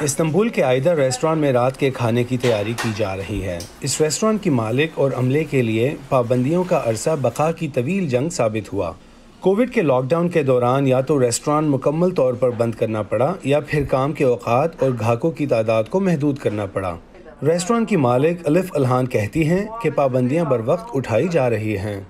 Istanbul کے آئیدا restaurant میں رات کے کھانے کی تیاری کی جا رہی ہے۔ اس ریسٹوران کی مالک اور عملے کے لیے پابندیوں کا عرصہ بقا کی طویل جنگ ثابت ہوا۔ کووڈ کے لاک ڈاؤن کے دوران یا تو ریسٹوران مکمل طور پر بند کرنا پڑا یا پھر کام کے اوقات اور گاہکوں کی تعداد کو محدود کرنا پڑا۔ ریسٹوران کی مالک الف الہان کہتی ہیں کہ پابندیاں بر وقت اٹھائی جا رہی ہیں۔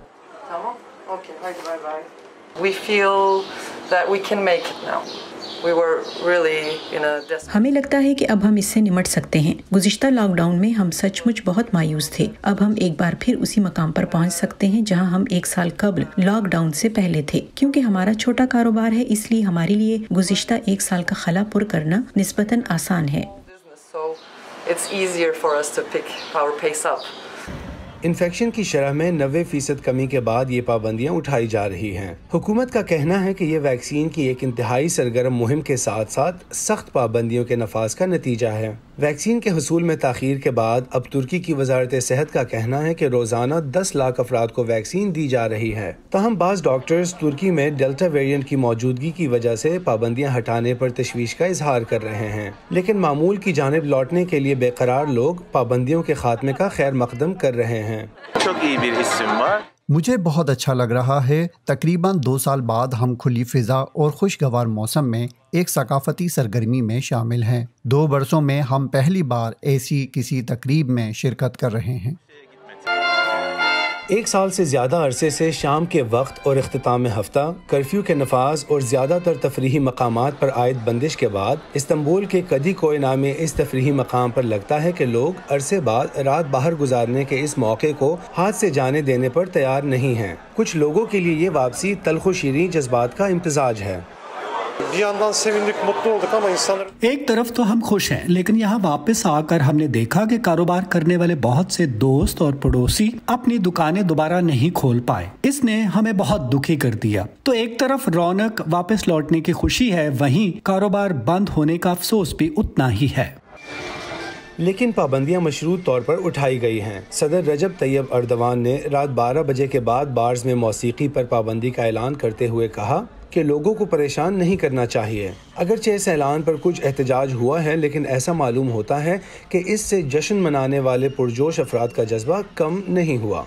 ہمیں لگتا ہے کہ اب ہم اس سے نمٹ سکتے ہیں۔ گزشتہ لاک ڈاؤن میں ہم سچ مچ بہت مایوس تھے۔ اب ہم ایک بار پھر اسی مقام پر پہنچ سکتے ہیں جہاں ہم 1 سال قبل لاک ڈاؤن سے پہلے تھے۔ کیونکہ ہمارا چھوٹا کاروبار ہے، اس لیے ہمارے لیے گزشتہ 1 سال کا خلا پر کرنا نسبتاً آسان ہے۔ انفیکشن کی شرح میں 90% کمی کے بعد یہ پابندیاں اٹھائی جا رہی ہیں۔ حکومت کا کہنا ہے کہ یہ ویکسین کی ایک انتہائی سرگرم مہم کے ساتھ ساتھ سخت پابندیوں کے نفاذ کا نتیجہ ہے۔ ویکسین کے حصول میں تاخیر کے بعد اب ترکی کی وزارت صحت کا کہنا ہے کہ روزانہ 10 لاکھ افراد کو ویکسین دی جا رہی ہے۔ تاہم بعض ڈاکٹرز ترکی میں ڈیلٹا ویرینٹ کی موجودگی کی وجہ سے پابندیاں ہٹانے پر تشویش کا اظہار کر رہے ہیں، لیکن معمول کی جانب لوٹنے کے لیے بے قرار لوگ پابندیوں کے خاتمے کا خیر مقدم کر رہے ہیں۔ مجھے بہت اچھا لگ رہا ہے۔ تقریباً 2 سال بعد ہم کھلی فضا اور خوشگوار موسم میں ایک ثقافتی سرگرمی میں شامل ہیں۔ 2 برسوں میں ہم پہلی بار ایسی کسی تقریب میں شرکت کر رہے ہیں۔ 1 سال سے زیادہ عرصے سے شام کے وقت اور اختتام ہفتہ، کرفیو کے نفاذ اور زیادہ تر تفریحی مقامات پر عائد بندش کے بعد استنبول کے کدی کوئے نامی اس تفریحی مقام پر لگتا ہے کہ لوگ عرصے بعد رات باہر گزارنے کے اس موقع کو ہاتھ سے جانے دینے پر تیار نہیں ہیں۔ کچھ لوگوں کے لیے یہ واپسی تلخ و شیریں جذبات کا امتزاج ہے۔ ایک طرف تو ہم خوش ہیں، لیکن یہاں واپس آ کر ہم نے دیکھا کہ کاروبار کرنے والے بہت سے دوست اور پڑوسی اپنی دکانیں دوبارہ نہیں کھول پائے۔ اس نے ہمیں بہت دکھی کر دیا۔ تو ایک طرف رونق واپس لوٹنے کی خوشی ہے، وہیں کاروبار بند ہونے کا افسوس بھی اتنا ہی ہے۔ لیکن پابندیاں مشروط طور پر اٹھائی گئی ہیں۔ صدر رجب طیب ایردوان نے رات 12 بجے کے بعد بارز میں موسیقی پر پابندی کا اعلان کرتے ہوئے کہا کہ لوگوں کو پریشان نہیں کرنا چاہیے۔ اگرچہ اس اعلان پر کچھ احتجاج ہوا ہے، لیکن ایسا معلوم ہوتا ہے کہ اس سے جشن منانے والے پرجوش افراد کا جذبہ کم نہیں ہوا۔